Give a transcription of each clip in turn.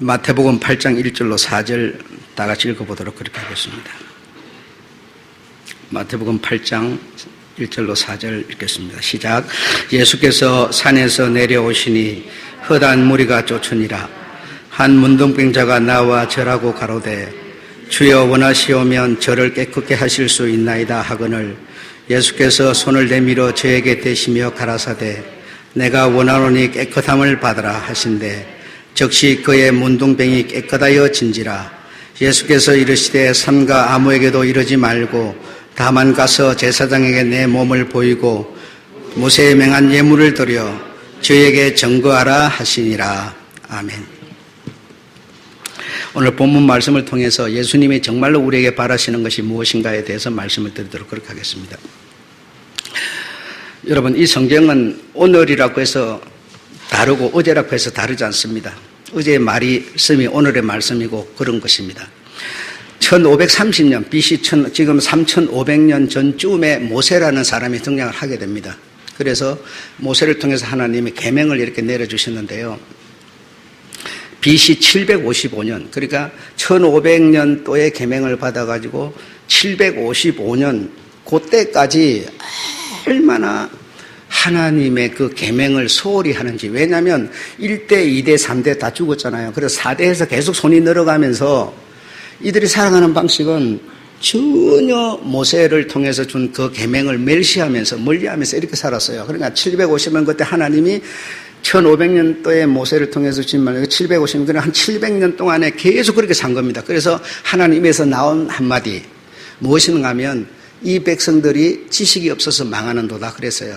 마태복음 8장 1절로 4절 다 같이 읽어보도록 그렇게 하겠습니다. 마태복음 8장 1절로 4절 읽겠습니다. 시작. 예수께서 산에서 내려오시니 허다한 무리가 쫓으니라. 한 문둥병자가 나와 절하고 가로되 주여 원하시오면 저를 깨끗게 하실 수 있나이다 하거늘 예수께서 손을 내밀어 저에게 대시며 가라사대 내가 원하노니 깨끗함을 받으라 하신대 즉시 그의 문둥병이 깨끗하여 진지라. 예수께서 이르시되 삼가 아무에게도 이르지 말고 다만 가서 제사장에게 내 몸을 보이고 모세에 명한 예물을 드려 저에게 증거하라 하시니라. 아멘. 오늘 본문 말씀을 통해서 예수님이 정말로 우리에게 바라시는 것이 무엇인가에 대해서 말씀을 드리도록 그렇게 하겠습니다. 여러분, 이 성경은 오늘이라고 해서 다르고 어제라고 해서 다르지 않습니다. 어제의 말씀이 오늘의 말씀이고 그런 것입니다. 1530년 BC 지금 3500년 전쯤에 모세라는 사람이 등장을 하게 됩니다. 그래서 모세를 통해서 하나님이 계명을 이렇게 내려주셨는데요. BC 755년 그러니까 1500년도에 계명을 받아가지고 755년 그때까지 얼마나 하나님의 그 계명을 소홀히 하는지. 왜냐하면 1대, 2대, 3대 다 죽었잖아요. 그래서 4대에서 계속 손이 늘어가면서 이들이 살아가는 방식은 전혀 모세를 통해서 준 그 계명을 멸시하면서 멀리하면서 이렇게 살았어요. 그러니까 750년 그때 하나님이 1500년도에 모세를 통해서 주신 말 750년 그러니까 한 700년 동안에 계속 그렇게 산 겁니다. 그래서 하나님에서 나온 한마디 무엇인가 하면 이 백성들이 지식이 없어서 망하는도다 그랬어요.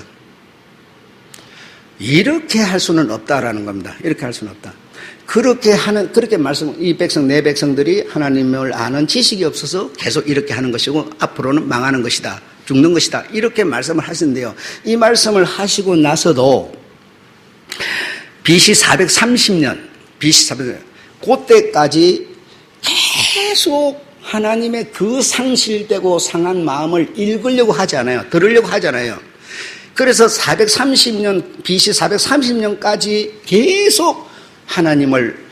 이렇게 할 수는 없다라는 겁니다. 이렇게 할 수는 없다. 그렇게 이 백성, 내 백성들이 하나님을 아는 지식이 없어서 계속 이렇게 하는 것이고, 앞으로는 망하는 것이다. 죽는 것이다. 이렇게 말씀을 하시는데요. 이 말씀을 하시고 나서도, BC 430년, 그때까지 계속 하나님의 그 상실되고 상한 마음을 읽으려고 하지 않아요. 들으려고 하지 않아요. 그래서 430년, BC 430년까지 계속 하나님을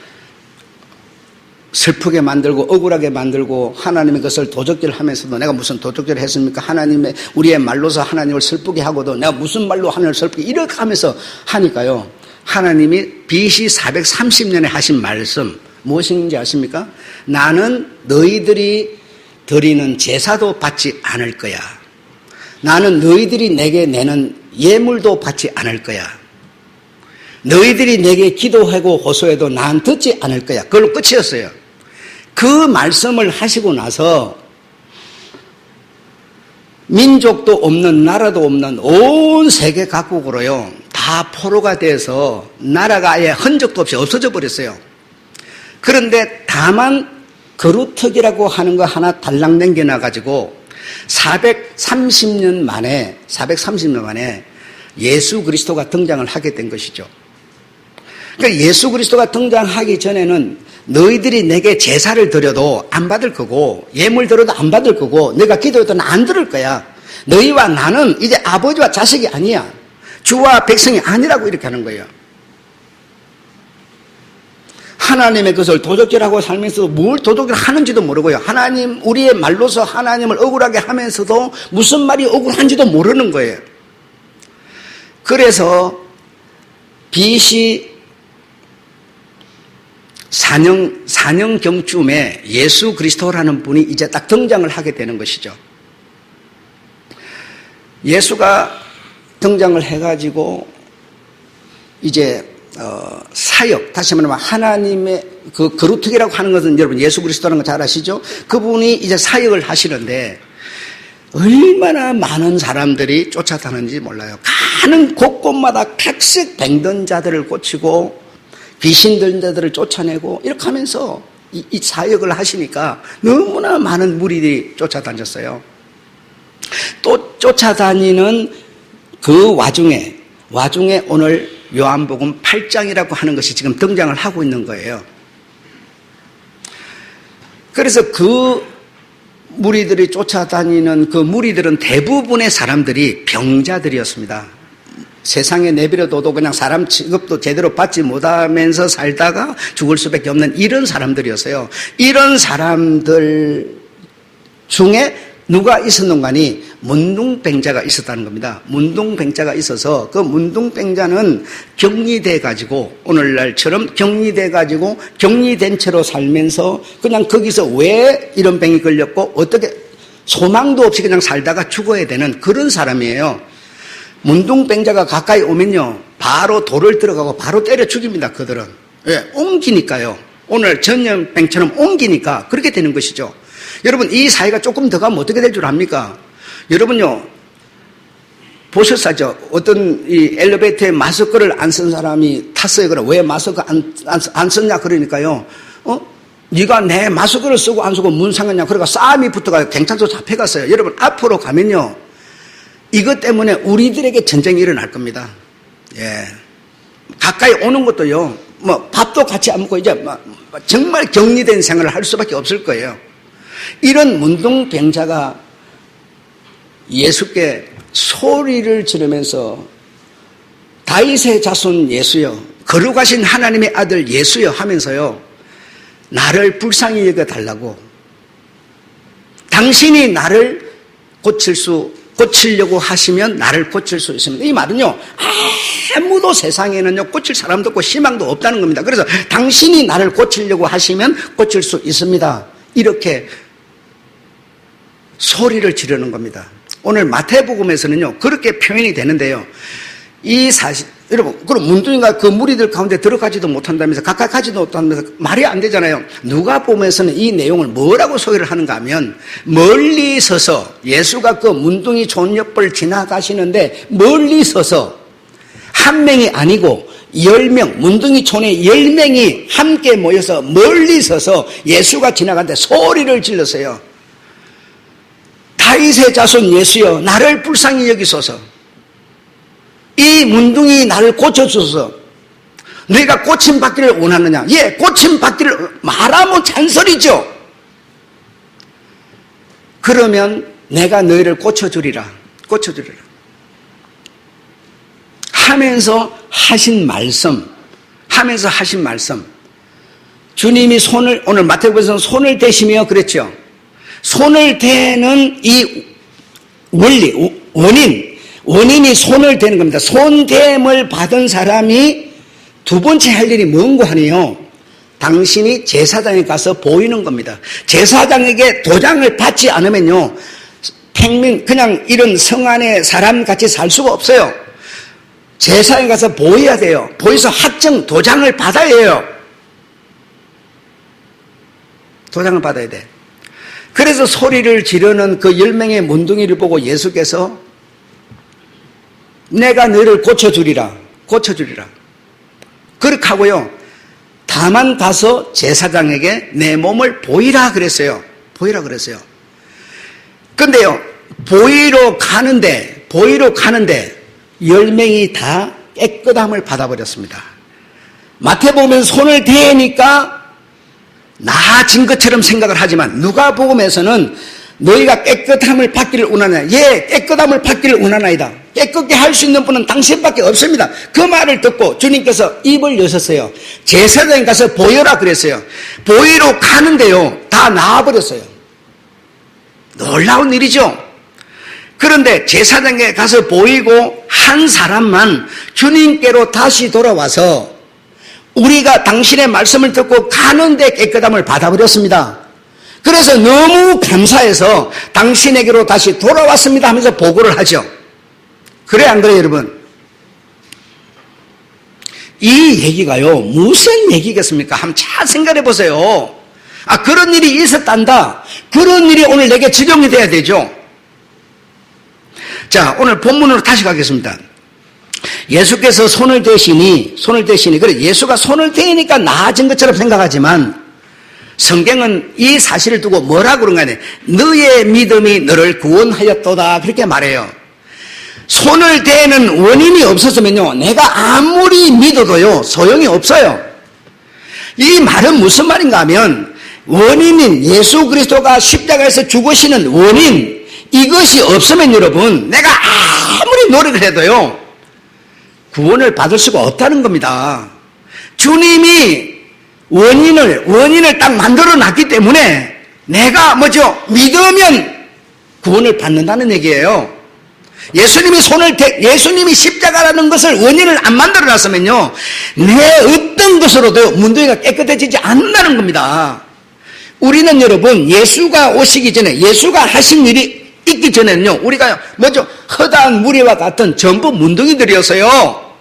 슬프게 만들고 억울하게 만들고 하나님의 것을 도적질 하면서도 내가 무슨 도적질을 했습니까? 하나님의 우리의 말로서 하나님을 슬프게 하고도 내가 무슨 말로 하나님을 슬프게 이렇게 하면서 하니까요. 하나님이 BC 430년에 하신 말씀 무엇인지 아십니까? 나는 너희들이 드리는 제사도 받지 않을 거야. 나는 너희들이 내게 내는 예물도 받지 않을 거야. 너희들이 내게 기도하고 호소해도 난 듣지 않을 거야. 그걸로 끝이었어요. 그 말씀을 하시고 나서 민족도 없는 나라도 없는 온 세계 각국으로요 다 포로가 돼서 나라가 아예 흔적도 없이 없어져 버렸어요. 그런데 다만 거루터기라고 하는 거 하나 달랑 남겨놔가지고 430년 만에 예수 그리스도가 등장을 하게 된 것이죠. 그러니까 예수 그리스도가 등장하기 전에는 너희들이 내게 제사를 드려도 안 받을 거고 예물 드려도 안 받을 거고 내가 기도해도 안 들을 거야. 너희와 나는 이제 아버지와 자식이 아니야. 주와 백성이 아니라고 이렇게 하는 거예요. 하나님의 것을 도적질하고 살면서 뭘 도적질 하는지도 모르고요. 하나님, 우리의 말로서 하나님을 억울하게 하면서도 무슨 말이 억울한지도 모르는 거예요. 그래서 BC 4년경쯤에 예수 그리스도라는 분이 이제 딱 등장을 하게 되는 것이죠. 예수가 등장을 해가지고 이제 사역, 다시 말하면 하나님의 그 거루터기라고 하는 것은 여러분 예수 그리스도라는 거 잘 아시죠? 그분이 이제 사역을 하시는데 얼마나 많은 사람들이 쫓아다는지 몰라요. 가는 곳곳마다 각색 병든 자들을 고치고 귀신 들린 자들을 쫓아내고 이렇게 하면서 이 사역을 하시니까 너무나 많은 무리들이 쫓아다녔어요. 또 쫓아다니는 그 와중에 오늘 요한복음 8장이라고 하는 것이 지금 등장을 하고 있는 거예요. 그래서 그 무리들이 쫓아다니는 그 무리들은 대부분의 사람들이 병자들이었습니다. 세상에 내버려둬도 그냥 사람 취급도 제대로 받지 못하면서 살다가 죽을 수밖에 없는 이런 사람들이었어요. 이런 사람들 중에 누가 있었는가니 문둥병자가 있었다는 겁니다. 문둥병자가 있어서 그 문둥병자는 격리돼 가지고 오늘날처럼 격리돼 가지고 격리된 채로 살면서 그냥 거기서 왜 이런 병이 걸렸고 어떻게 소망도 없이 그냥 살다가 죽어야 되는 그런 사람이에요. 문둥병자가 가까이 오면요 바로 돌을 들어가고 바로 때려 죽입니다. 그들은 옮기니까요. 오늘 전염병처럼 옮기니까 그렇게 되는 것이죠. 여러분 이 사회가 조금 더 가면 어떻게 될 줄 압니까? 여러분요 보셨죠? 어떤 이 엘리베이터에 마스크를 안 쓴 사람이 탔어요. 그래 왜 마스크 안 썼냐 그러니까요. 네가 내 마스크를 쓰고 안 쓰고 무슨 상관이냐. 그러니까 싸움이 붙어가 경찰서 잡혀갔어요. 여러분 앞으로 가면요 이것 때문에 우리들에게 전쟁이 일어날 겁니다. 예. 가까이 오는 것도요, 밥도 같이 안 먹고 이제 정말 격리된 생활을 할 수밖에 없을 거예요. 이런 문둥병자가 예수께 소리를 지르면서 다윗의 자손 예수여, 거룩하신 하나님의 아들 예수여 하면서요, 나를 불쌍히 여겨달라고, 당신이 나를 고치려고 하시면 나를 고칠 수 있습니다. 이 말은요 아무도 세상에는요 고칠 사람도 없고 희망도 없다는 겁니다. 그래서 당신이 나를 고치려고 하시면 고칠 수 있습니다. 이렇게 소리를 지르는 겁니다. 오늘 마태복음에서는요 그렇게 표현이 되는데요. 이 사실 여러분 그럼 문둥이가 그 무리들 가운데 들어가지도 못한다면서 가까이 가지도 못한다면서 말이 안 되잖아요. 누가복음에서는 이 내용을 뭐라고 소개를 하는가 하면 멀리 서서 예수가 그 문둥이 촌옆을 지나가시는데 멀리 서서 한 명이 아니고 10명 문둥이 촌에 10명이 함께 모여서 멀리 서서 예수가 지나가는데 소리를 질렀어요. 다윗의 자손 예수여 나를 불쌍히 여기소서. 이 문둥이 나를 고쳐줘서 너희가 고침받기를 원하느냐. 예, 고침받기를 말하면 잔소리죠. 그러면 내가 너희를 고쳐주리라 하면서 하신 말씀 주님이 손을 오늘 마태복음에서는 손을 대시며 그랬죠. 손을 대는 이 원인이 손을 대는 겁니다. 손댐을 받은 사람이 두 번째 할 일이 뭔고 하니요. 당신이 제사장에 가서 보이는 겁니다. 제사장에게 도장을 받지 않으면요. 평민 그냥 이런 성 안에 사람같이 살 수가 없어요. 제사장에 가서 보여야 돼요. 보여서 확정 도장을 받아야 해요. 도장을 받아야 돼. 그래서 소리를 지르는 그 10명의 문둥이를 보고 예수께서 내가 너를 고쳐주리라. 그렇게 하고요. 다만 가서 제사장에게 내 몸을 보이라 그랬어요. 근데요, 보이러 가는데 10명이 다 깨끗함을 받아버렸습니다. 마태복음은 손을 대니까 나아진 것처럼 생각을 하지만 누가복음에서는 너희가 깨끗함을 받기를 원하느냐. 예, 깨끗함을 받기를 원하나이다. 깨끗게 할 수 있는 분은 당신밖에 없습니다. 그 말을 듣고 주님께서 입을 여셨어요. 제사장에 가서 보여라 그랬어요. 보이러 가는데요, 다 나아버렸어요. 놀라운 일이죠. 그런데 제사장에 가서 보이고 한 사람만 주님께로 다시 돌아와서 우리가 당신의 말씀을 듣고 가는데 깨끗함을 받아버렸습니다. 그래서 너무 감사해서 당신에게로 다시 돌아왔습니다 하면서 보고를 하죠. 그래 안 그래요 여러분? 이 얘기가요 무슨 얘기겠습니까? 한번 잘 생각해 보세요. 그런 일이 있었단다. 그런 일이 오늘 내게 적용이 돼야 되죠. 자, 오늘 본문으로 다시 가겠습니다. 예수께서 손을 대시니 그래 예수가 손을 대니까 나아진 것처럼 생각하지만 성경은 이 사실을 두고 뭐라고 그런가 하네. 너의 믿음이 너를 구원하였도다 그렇게 말해요. 손을 대는 원인이 없었으면요 내가 아무리 믿어도요 소용이 없어요. 이 말은 무슨 말인가 하면 원인인 예수 그리스도가 십자가에서 죽으시는 원인 이것이 없으면 여러분 내가 아무리 노력을 해도요 구원을 받을 수가 없다는 겁니다. 주님이 원인을 딱 만들어 놨기 때문에 내가 믿으면 구원을 받는다는 얘기예요. 예수님이 십자가라는 것을 원인을 안 만들어 놨으면요, 내 어떤 것으로도 문둥이가 깨끗해지지 않는다는 겁니다. 우리는 여러분, 예수가 오시기 전에, 예수가 하신 일이 있기 전에는요, 우리가 허다한 무리와 같은 전부 문둥이들이었어요.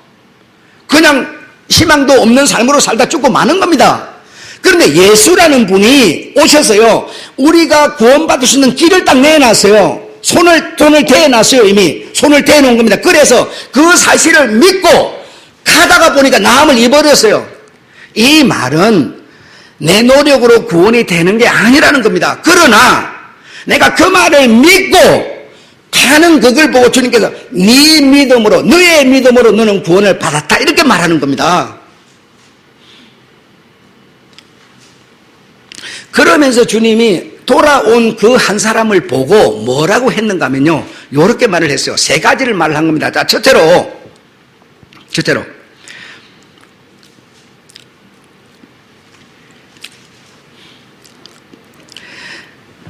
그냥 희망도 없는 삶으로 살다 죽고 마는 겁니다. 그런데 예수라는 분이 오셔서요, 우리가 구원받을 수 있는 길을 딱 내놨어요. 손을 대어놨어요. 이미 손을 대어놓은 겁니다. 그래서 그 사실을 믿고 가다가 보니까 나음을 입어버렸어요. 이 말은 내 노력으로 구원이 되는 게 아니라는 겁니다. 그러나 내가 그 말을 믿고 가는 그걸 보고 주님께서 네 믿음으로, 너의 믿음으로 너는 구원을 받았다, 이렇게 말하는 겁니다. 그러면서 주님이 돌아온 그 한 사람을 보고 뭐라고 했는가 하면요, 이렇게 말을 했어요. 세 가지를 말을 한 겁니다. 자, 첫째로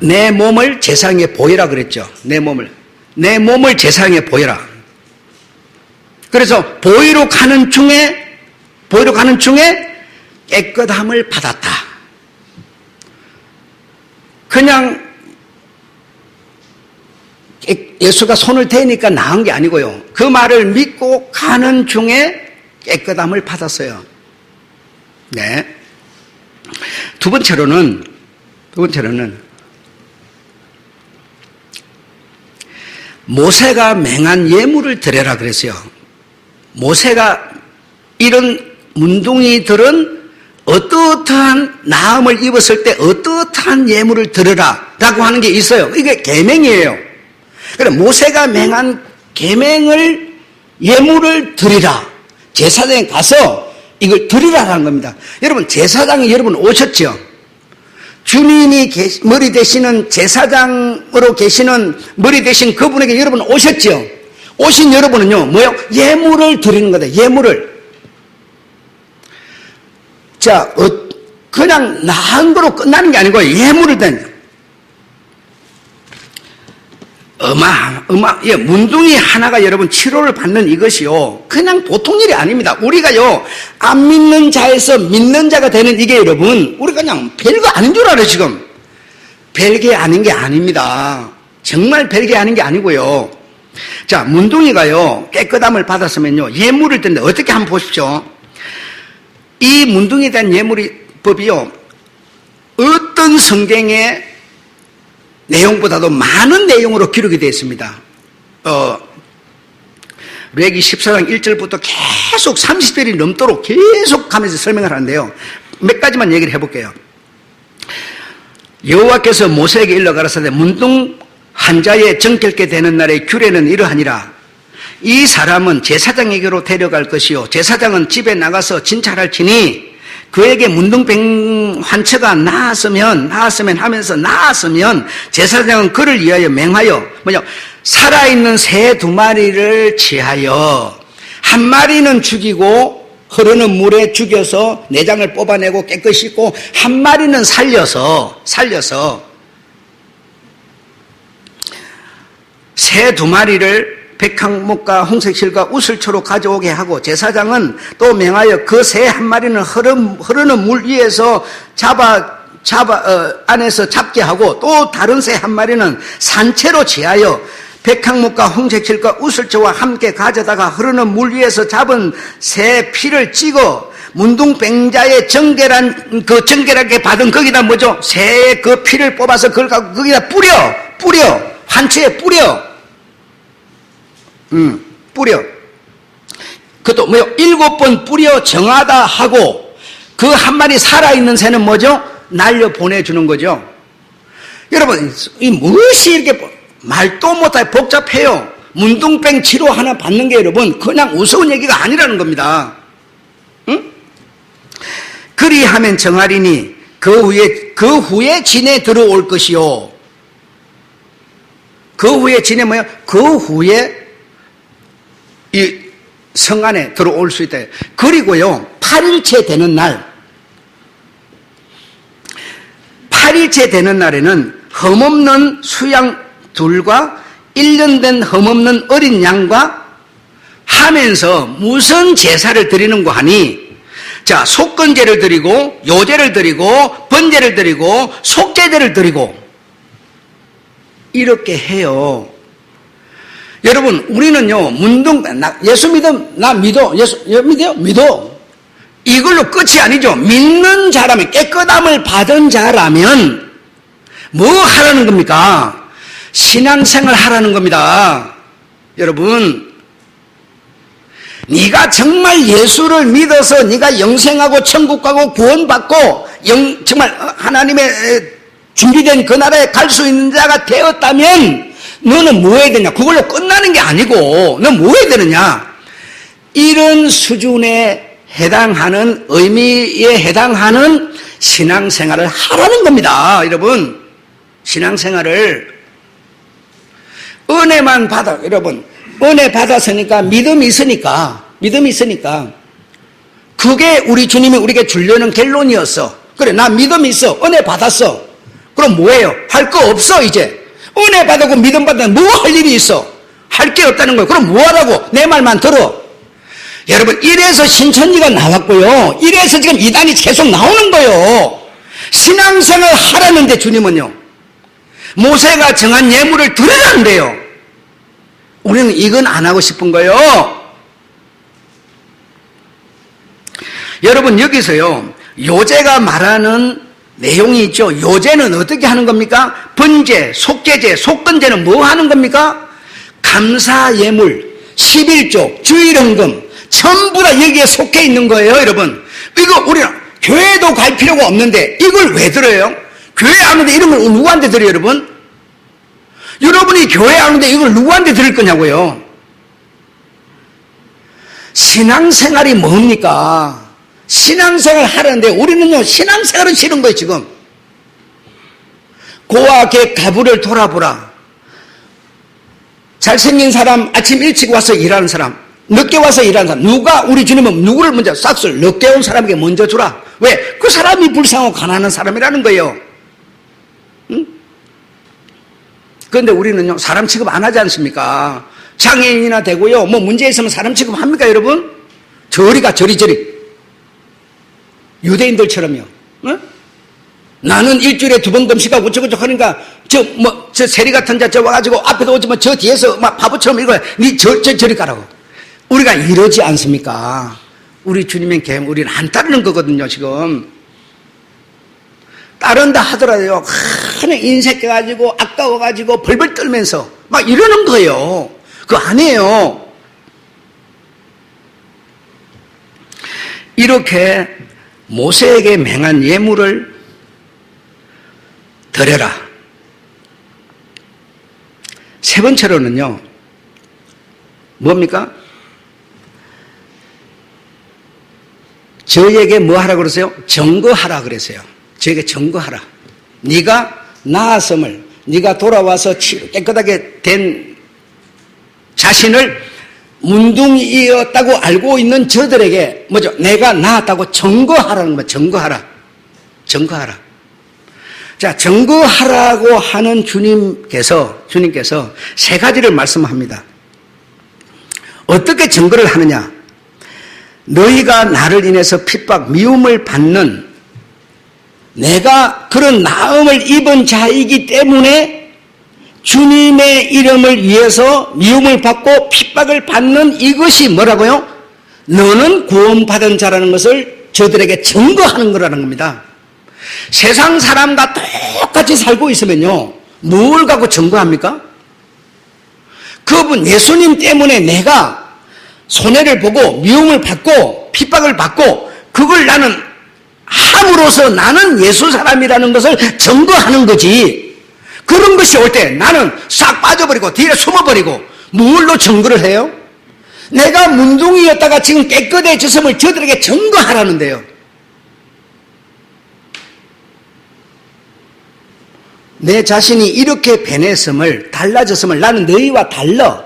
내 몸을 제사장에 보이라 그랬죠. 내 몸을 제사장에 보이라. 그래서 보이러 가는 중에 깨끗함을 받았다. 그냥 예수가 손을 대니까 나은 게 아니고요, 그 말을 믿고 가는 중에 깨끗함을 받았어요. 네. 두 번째로는 모세가 맹한 예물을 드려라 그랬어요. 모세가 이런 문둥이들은 어떠한 나음을 입었을 때 어떠한 예물을 드려라 라고 하는 게 있어요. 이게 계명이에요. 그래, 모세가 맹한 계명을, 예물을 드리라, 제사장에 가서 이걸 드리라라는 겁니다. 여러분, 제사장이 여러분 오셨죠? 주님이 머리 되시는, 제사장으로 계시는 머리 되신 그분에게 여러분 오셨죠? 오신 여러분은요, 뭐요? 예물을 드리는 거다. 예물을. 자, 그냥 나은 거로 끝나는 게 아니고 예물을 댄. 문둥이 하나가 여러분 치료를 받는 이것이요, 그냥 보통 일이 아닙니다. 우리가요, 안 믿는 자에서 믿는 자가 되는 이게 여러분, 우리가 그냥 별거 아닌 줄 알아요, 지금. 별게 아닌 게 아닙니다. 정말 별게 아닌 게 아니고요. 자, 문둥이가요, 깨끗함을 받았으면요, 예물을 드는데 어떻게 한번 보십시오. 이 문둥이에 대한 예물법이요, 어떤 성경의 내용보다도 많은 내용으로 기록이 되어 있습니다. 레기 14장 1절부터 계속 30절이 넘도록 계속 하면서 설명을 하는데요, 몇 가지만 얘기를 해볼게요. 여호와께서 모세에게 일러 가라사대, 문둥 한 자의 정결케 되는 날의 규례는 이러하니라. 이 사람은 제사장에게로 데려갈 것이요, 제사장은 집에 나가서 진찰할 지니 그에게 문둥병 환처가 나았으면 제사장은 그를 위하여 맹하여 살아있는 새 2마리를 취하여 한 마리는 죽이고 흐르는 물에 죽여서 내장을 뽑아내고 깨끗이 씻고, 한 마리는 살려서 새 2마리를 백항목과 홍색실과 우슬초로 가져오게 하고, 제사장은 또 맹하여 그 새 한 마리는 흐르는 물 위에서 안에서 잡게 하고, 또 다른 새 한 마리는 산채로 취하여 백항목과 홍색실과 우슬초와 함께 가져다가 흐르는 물 위에서 잡은 새 피를 찍어 문둥병자의 정결하게 받은 거기다 새 그 피를 뽑아서 그걸 갖고 거기다 뿌려 환처에 뿌려. 그것도 7번 뿌려 정하다 하고, 그 한 마리 살아있는 새는 날려 보내주는 거죠. 여러분, 이 무엇이 이렇게 말도 못하게 복잡해요. 문둥병 치료 하나 받는 게 여러분 그냥 우스운 얘기가 아니라는 겁니다. 응? 그리하면 정하리니 그 후에 진에 들어올 것이요. 그 후에 진에 그 후에 성 안에 들어올 수 있다. 그리고요, 8일째 되는 날, 8일째 되는 날에는 흠없는 수양 둘과 1년 된 흠없는 어린 양과 하면서 무슨 제사를 드리는고 하니, 자, 속건제를 드리고 요제를 드리고 번제를 드리고 속죄제를 드리고 이렇게 해요. 여러분, 우리는요, 예수 믿음, 나 믿어. 예수 믿어요? 믿어. 이걸로 끝이 아니죠. 믿는 자라면, 깨끗함을 받은 자라면 뭐 하라는 겁니까? 신앙생활 하라는 겁니다. 여러분, 네가 정말 예수를 믿어서 네가 영생하고 천국 가고 구원받고 정말 하나님의 준비된 그 나라에 갈 수 있는 자가 되었다면 너는 뭐 해야 되냐? 그걸로 끝나는 게 아니고 너 뭐 해야 되느냐? 이런 수준에 해당하는, 의미에 해당하는 신앙생활을 하라는 겁니다. 여러분, 신앙생활을 은혜만 받아, 여러분, 은혜 받았으니까 믿음이 있으니까 그게 우리 주님이 우리에게 주려는 결론이었어. 그래, 나 믿음이 있어, 은혜 받았어. 그럼 뭐예요? 할 거 없어. 이제 은혜 받고 믿음 받으면 뭐 할 일이 있어? 할 게 없다는 거예요. 그럼 뭐 하라고? 내 말만 들어. 여러분, 이래서 신천지가 나왔고요, 이래서 지금 이단이 계속 나오는 거예요. 신앙생활 하라는데 주님은요, 모세가 정한 예물을 드리라는데요, 우리는 이건 안 하고 싶은 거예요. 여러분, 여기서요, 요제가 말하는 내용이 있죠. 요제는 어떻게 하는 겁니까? 번제, 속죄제, 속건제는 뭐 하는 겁니까? 감사 예물, 11조, 주일헌금 전부 다 여기에 속해 있는 거예요. 여러분, 이거 우리는 교회도 갈 필요가 없는데 이걸 왜 들어요? 교회 안 오는데 이런 걸 누구한테 드려요? 여러분이 교회 안 오는데 이걸 누구한테 드릴 거냐고요? 신앙생활이 뭡니까? 신앙생활 하는데 우리는요, 신앙생활은 싫은 거예요. 지금 고와 개 가부를 돌아보라. 잘생긴 사람, 아침 일찍 와서 일하는 사람, 늦게 와서 일하는 사람, 누가, 우리 주님은 누구를 먼저 싹쓸 늦게 온 사람에게 먼저 주라. 왜? 그 사람이 불쌍하고 가난한 사람이라는 거예요. 응? 그런데 우리는요, 사람 취급 안 하지 않습니까? 장애인이나 되고요, 뭐 문제 있으면 사람 취급합니까, 여러분? 저리가, 저리. 유대인들처럼요. 응? 나는 일주일에 2번 금식하고 어쩌고저쩌고 하니까 저 세리 같은 자 저 와가지고 앞에서 오지만 저 뒤에서 막 바보처럼 이거 저리 가라고. 우리가 이러지 않습니까? 우리 주님의 계명 우리는 안 따르는 거거든요. 지금 따른다 하더라도요, 큰 인색해가지고 아까워가지고 벌벌 떨면서 막 이러는 거예요. 그거 아니에요. 이렇게 모세에게 맹한 예물을 드려라. 세 번째로는요, 뭡니까? 저에게 뭐 하라 그러세요? 증거하라 그랬어요. 저에게 증거하라. 네가 나았음을, 네가 돌아와서 깨끗하게 된 자신을 문둥이였다고 알고 있는 저들에게 뭐죠? 내가 나았다고 증거하라는 거예요. 증거하라. 자, 증거하라고 하는 주님께서 세 가지를 말씀합니다. 어떻게 증거를 하느냐? 너희가 나를 인해서 핍박, 미움을 받는, 내가 그런 나음을 입은 자이기 때문에 주님의 이름을 위해서 미움을 받고 핍박을 받는 이것이 뭐라고요? 너는 구원받은 자라는 것을 저들에게 증거하는 거라는 겁니다. 세상 사람과 똑같이 살고 있으면요, 뭘 갖고 증거합니까? 그분 예수님 때문에 내가 손해를 보고 미움을 받고 핍박을 받고 그걸 나는 함으로써 나는 예수 사람이라는 것을 증거하는 거지. 그런 것이 올 때 나는 싹 빠져버리고 뒤에 숨어버리고 뭘로 증거를 해요? 내가 문둥이였다가 지금 깨끗해졌음을 저들에게 증거하라는데요. 내 자신이 이렇게 변했음을, 달라졌음을, 나는 너희와 달라.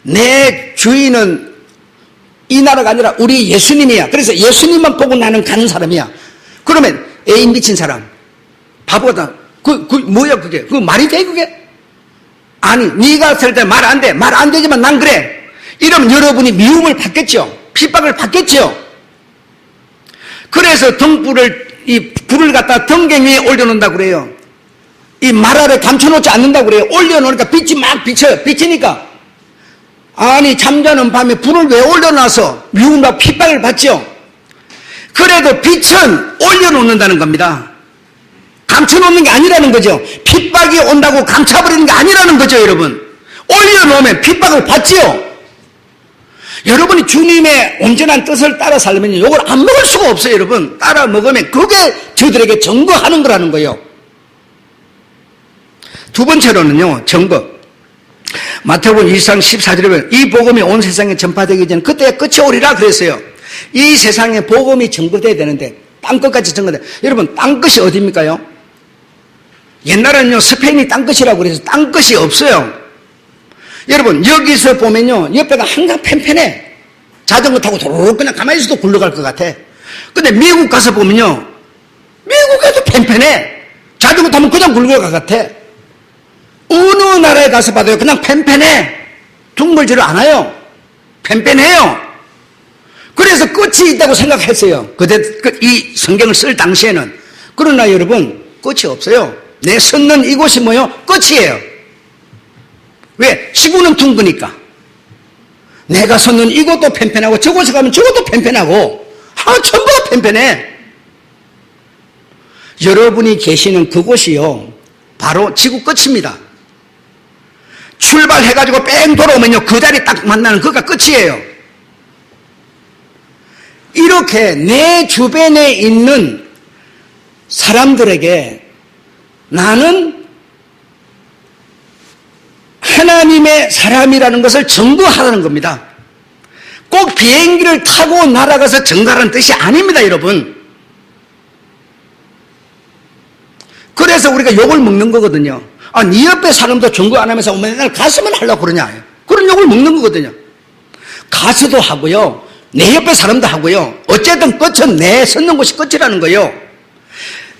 내 주인은 이 나라가 아니라 우리 예수님이야. 그래서 예수님만 보고 나는 가는 사람이야. 그러면 애인 미친 사람, 바보다. 뭐야 그게? 그 말이 돼 그게? 아니, 네가 살 때 말 안 돼. 말 안 되지만 난 그래. 이러면 여러분이 미움을 받겠죠. 핍박을 받겠죠. 그래서 이 불을 갖다 등갱 위에 올려놓는다고 그래요. 이 말 아래 감춰놓지 않는다고 그래요. 올려놓으니까 빛이 막 비치니까. 아니, 잠자는 밤에 불을 왜 올려놔서 미움과 핍박을 받죠? 그래도 빛은 올려놓는다는 겁니다. 감춰놓는 게 아니라는 거죠. 핍박이 온다고 감춰버리는 게 아니라는 거죠, 여러분. 올려놓으면 핍박을 받지요. 여러분이 주님의 온전한 뜻을 따라 살면 이걸 안 먹을 수가 없어요, 여러분. 따라 먹으면 그게 저들에게 증거하는 거라는 거예요. 두 번째로는요, 증거. 마태복음 1장 14절에 보면 이 복음이 온 세상에 전파되기 전 그때 끝이 오리라 그랬어요. 이 세상에 복음이 증거돼야 되는데 땅끝까지 증거돼. 여러분, 땅끝이 어디입니까요? 옛날에는요, 스페인이 땅끝이라고 그래서 땅끝이 없어요. 여러분, 여기서 보면요, 옆에가 항상 팽팽해. 자전거 타고 도로록 그냥 가만히 있어도 굴러갈 것 같아. 근데 미국 가서 보면요, 미국에도 팽팽해. 자전거 타면 그냥 굴러갈 것 같아. 어느 나라에 가서 봐도요, 그냥 팽팽해. 둥글지를 않아요. 팽팽해요. 그래서 끝이 있다고 생각했어요. 이 성경을 쓸 당시에는. 그러나 여러분, 끝이 없어요. 내 섰는 이곳이 뭐요? 끝이에요. 왜? 지구는 둥그니까. 내가 섰는 이곳도 팽팽하고 저곳에 가면 저것도 팽팽하고 전부가 팽팽해. 여러분이 계시는 그곳이요, 바로 지구 끝입니다. 출발해가지고 뺑 돌아오면요, 그 자리 딱 만나는 그가 끝이에요. 이렇게 내 주변에 있는 사람들에게 나는 하나님의 사람이라는 것을 증거하라는 겁니다. 꼭 비행기를 타고 날아가서 증거하라는 뜻이 아닙니다, 여러분. 그래서 우리가 욕을 먹는 거거든요. 아, 네 옆에 사람도 증거 안 하면서 맨날 가수만 하려고 그러냐. 그런 욕을 먹는 거거든요. 가수도 하고요, 내 옆에 사람도 하고요. 어쨌든 끝은 내 섰는 곳이 끝이라는 거예요.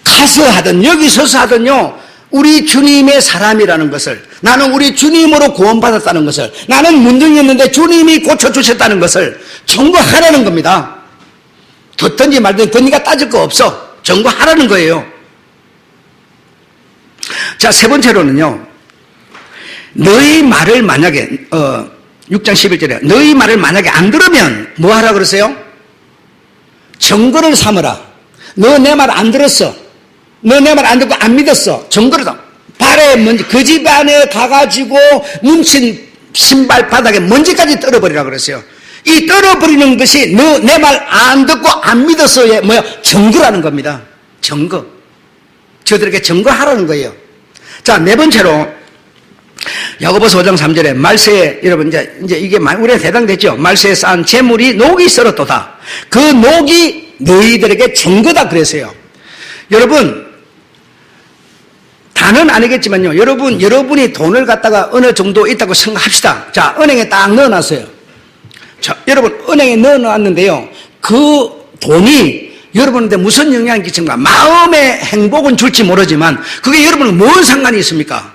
가서 하든 여기 서서 하든요, 우리 주님의 사람이라는 것을, 나는 우리 주님으로 구원받았다는 것을, 나는 문둥이였는데 주님이 고쳐주셨다는 것을 증거하라는 겁니다. 듣든지 말든지 듣니까 따질 거 없어. 증거하라는 거예요. 자, 세 번째로는요, 너희 말을 만약에 6장 11절에 너희 말을 만약에 안 들으면 뭐 하라 그러세요? 증거를 삼으라. 너 내 말 안 들었어. 너 내 말 안 듣고 안 믿었어. 증거를 삼. 발에 먼지, 그 집 안에 가가지고 뭉친 신발 바닥에 먼지까지 떨어버리라 그랬어요. 이 떨어버리는 것이 너 내 말 안 듣고 안 믿었어의 뭐야? 증거라는 겁니다. 증거. 저들에게 증거하라는 거예요. 자, 네 번째로 야고보서 5장 3절에 말세에, 여러분 이제 이게 우리한테 해당되죠. 말세에 쌓은 재물이 녹이 썰었도다. 그 녹이 너희들에게 증거다 그랬어요. 여러분, 다는 아니겠지만요, 여러분이 돈을 갖다가 어느 정도 있다고 생각합시다. 자, 은행에 딱 넣어놨어요. 자, 여러분, 은행에 넣어놨는데요, 그 돈이 여러분한테 무슨 영향을 끼친가? 마음의 행복은 줄지 모르지만 그게 여러분은 뭔 상관이 있습니까?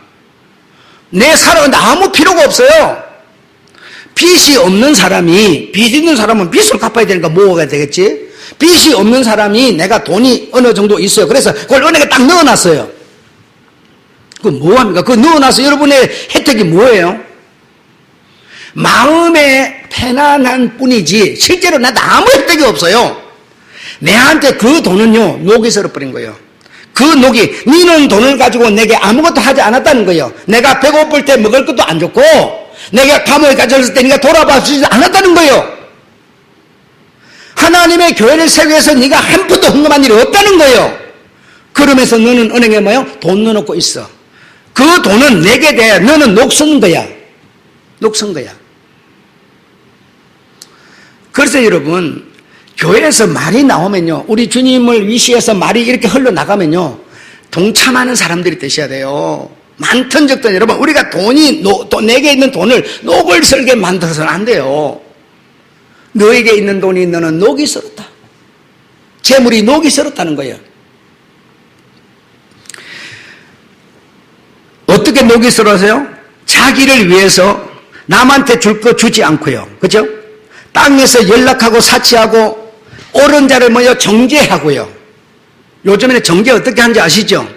내 살아가는데 아무 필요가 없어요. 빚이 없는 사람이, 빚 있는 사람은 빚을 갚아야 되니까 모아야 되겠지. 빚이 없는 사람이 내가 돈이 어느 정도 있어요. 그래서 그걸 은행에 딱 넣어놨어요. 그거 뭐합니까? 그거 넣어놔서 여러분의 혜택이 뭐예요? 마음의 편안한 뿐이지 실제로 나한테 아무 혜택이 없어요. 내한테 그 돈은요, 녹이 썰어버린 거예요. 그 녹이, 니는 돈을 가지고 내게 아무것도 하지 않았다는 거예요. 내가 배고플 때 먹을 것도 안 줬고, 내가 감옥에 갇혔을 때 네가 돌아봐 주지 않았다는 거예요. 하나님의 교회를 세우기 위해서 네가 한 푼도 헌금한 일이 없다는 거예요. 그러면서 너는 은행에 뭐요? 돈 넣어놓고 있어. 그 돈은 내게 돼. 너는 녹슨 거야. 녹슨 거야. 그래서 여러분, 교회에서 말이 나오면요, 우리 주님을 위시해서 말이 이렇게 흘러나가면요, 동참하는 사람들이 되셔야 돼요. 많든 적든 여러분, 우리가 내게 있는 돈을 녹을 설게 만들어서는 안 돼요. 너에게 있는 돈이 너는 녹이 슬었다. 재물이 녹이 슬었다는 거예요. 어떻게 녹이 슬어서요? 자기를 위해서 남한테 줄 거 주지 않고요. 그죠? 땅에서 연락하고 사치하고 옳은 자를 모여 정죄하고요. 요즘에는 정죄 어떻게 하는지 아시죠?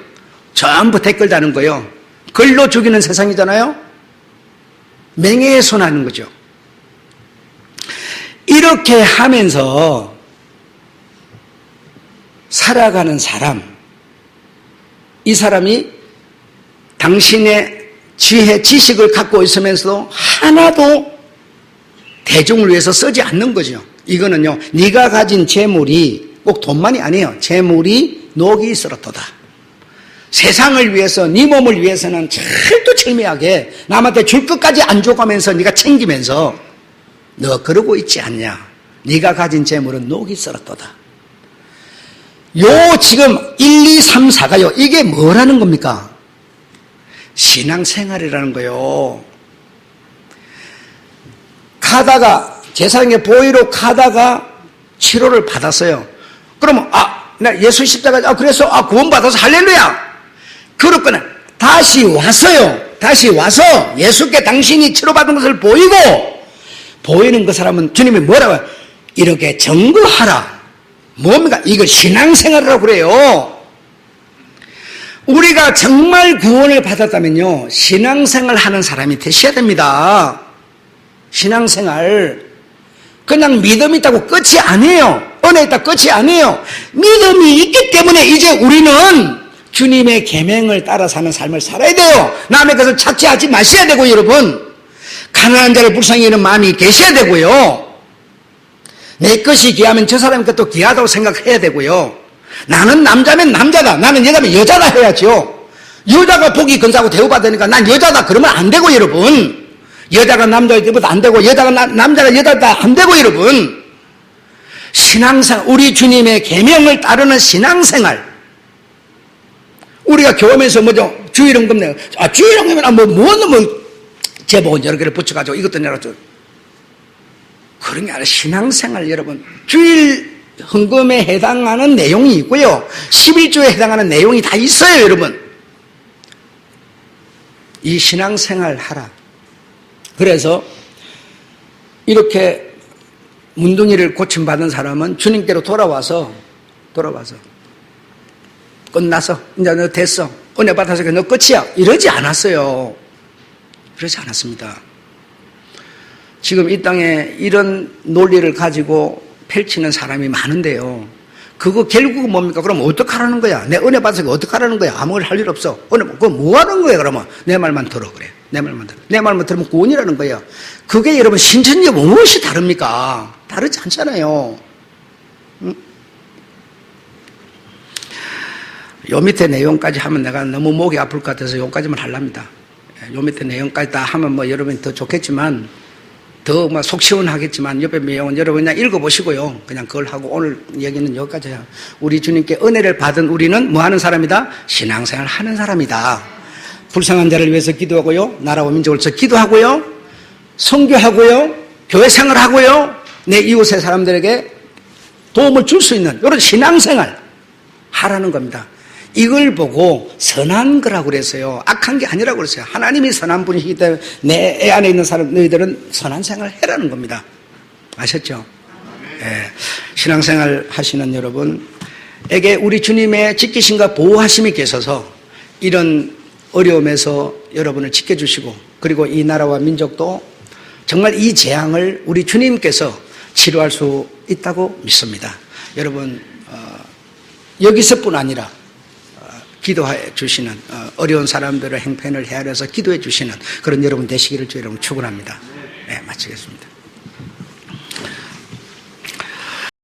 전부 댓글 다는 거요. 글로 죽이는 세상이잖아요. 맹해에 손하는 거죠. 이렇게 하면서 살아가는 사람, 이 사람이 당신의 지혜, 지식을 갖고 있으면서도 하나도 대중을 위해서 쓰지 않는 거죠. 이거는요, 네가 가진 재물이 꼭 돈만이 아니에요. 재물이 녹이 슬었도다. 세상을 위해서, 네 몸을 위해서는 철두철미하게 남한테 줄 것까지 안 줘가면서 네가 챙기면서 너 그러고 있지 않냐. 네가 가진 재물은 녹이 슬었도다. 요 지금 1, 2, 3, 4가요. 이게 뭐라는 겁니까? 신앙생활이라는 거요. 가다가 제사장의 보위로 가다가 치료를 받았어요. 그러면 나 예수 십자가 그래서 구원받아서 할렐루야. 그렇거나 다시 왔어요. 다시 와서 예수께 당신이 치료받은 것을 보이는 그 사람은 주님이 뭐라고 이렇게 증거하라. 뭡니까? 이거 신앙생활이라고 그래요. 우리가 정말 구원을 받았다면요, 신앙생활 하는 사람이 되셔야 됩니다. 신앙생활. 그냥 믿음이 있다고 끝이 아니에요. 은혜 있다 끝이 아니에요. 믿음이 있기 때문에 이제 우리는 주님의 계명을 따라 사는 삶을 살아야 돼요. 남의 것을 착취하지 마셔야 되고, 여러분. 가난한 자를 불쌍히 여기는 마음이 계셔야 되고요. 내 것이 귀하면 저 사람의 것도 귀하다고 생각해야 되고요. 나는 남자면 남자다, 나는 여자면 여자다 해야죠. 여자가 복이 근사하고 대우받으니까 난 여자다 그러면 안 되고, 여러분. 여자가 남자보다 안 되고 여자가 남자가 여자다 안 되고, 여러분. 신앙생활, 우리 주님의 계명을 따르는 신앙생활. 우리가 교회에서 뭐죠? 주일헌금 내가 주일헌금이나 제복은 여러 개를 붙여가지고 이것도 내가지고 그런 게 아니라 신앙생활. 여러분, 주일 헌금에 해당하는 내용이 있고요, 11조에 해당하는 내용이 다 있어요. 여러분, 이 신앙생활 하라. 그래서 이렇게 문둥이를 고침받은 사람은 주님께로 돌아와서 끝나서 이제 너 됐어, 은혜 받아서 너 끝이야, 이러지 않았어요. 그러지 않았습니다. 지금 이 땅에 이런 논리를 가지고 펼치는 사람이 많은데요, 그거 결국은 뭡니까? 그럼 어떡하라는 거야? 내 은혜 받아서 어떡하라는 거야? 아무 말 할 일 없어. 그거 뭐 하는 거야? 그러면 내 말만 들어. 그래, 내 말만 들어. 내 말만 들으면 구원이라는 거예요. 그게 여러분 신천지 무엇이 다릅니까? 다르지 않잖아요. 응? 요 밑에 내용까지 하면 내가 너무 목이 아플 것 같아서 요까지만 하랍니다. 요 밑에 내용까지 다 하면 여러분이 더 좋겠지만, 더 속 시원하겠지만, 옆에 내용은 여러분 그냥 읽어보시고요. 그냥 그걸 하고 오늘 얘기는 여기까지 해요. 우리 주님께 은혜를 받은 우리는 뭐 하는 사람이다? 신앙생활 하는 사람이다. 불쌍한 자를 위해서 기도하고요, 나라와 민족을 위해서 기도하고요, 선교하고요, 교회 생활하고요, 내 이웃의 사람들에게 도움을 줄 수 있는 이런 신앙생활 하라는 겁니다. 이걸 보고 선한 거라고 그랬어요. 악한 게 아니라고 그랬어요. 하나님이 선한 분이시기 때문에 내 애 안에 있는 사람, 너희들은 선한 생활을 해라는 겁니다. 아셨죠? 네. 신앙생활 하시는 여러분에게 우리 주님의 지키심과 보호하심이 계셔서 이런 어려움에서 여러분을 지켜주시고, 그리고 이 나라와 민족도 정말 이 재앙을 우리 주님께서 치료할 수 있다고 믿습니다. 여러분, 여기서뿐 아니라 기도해 주시는, 어려운 사람들의 행편을 헤아려서 기도해 주시는 그런 여러분 되시기를 주 여러분 축원합니다. 네, 마치겠습니다.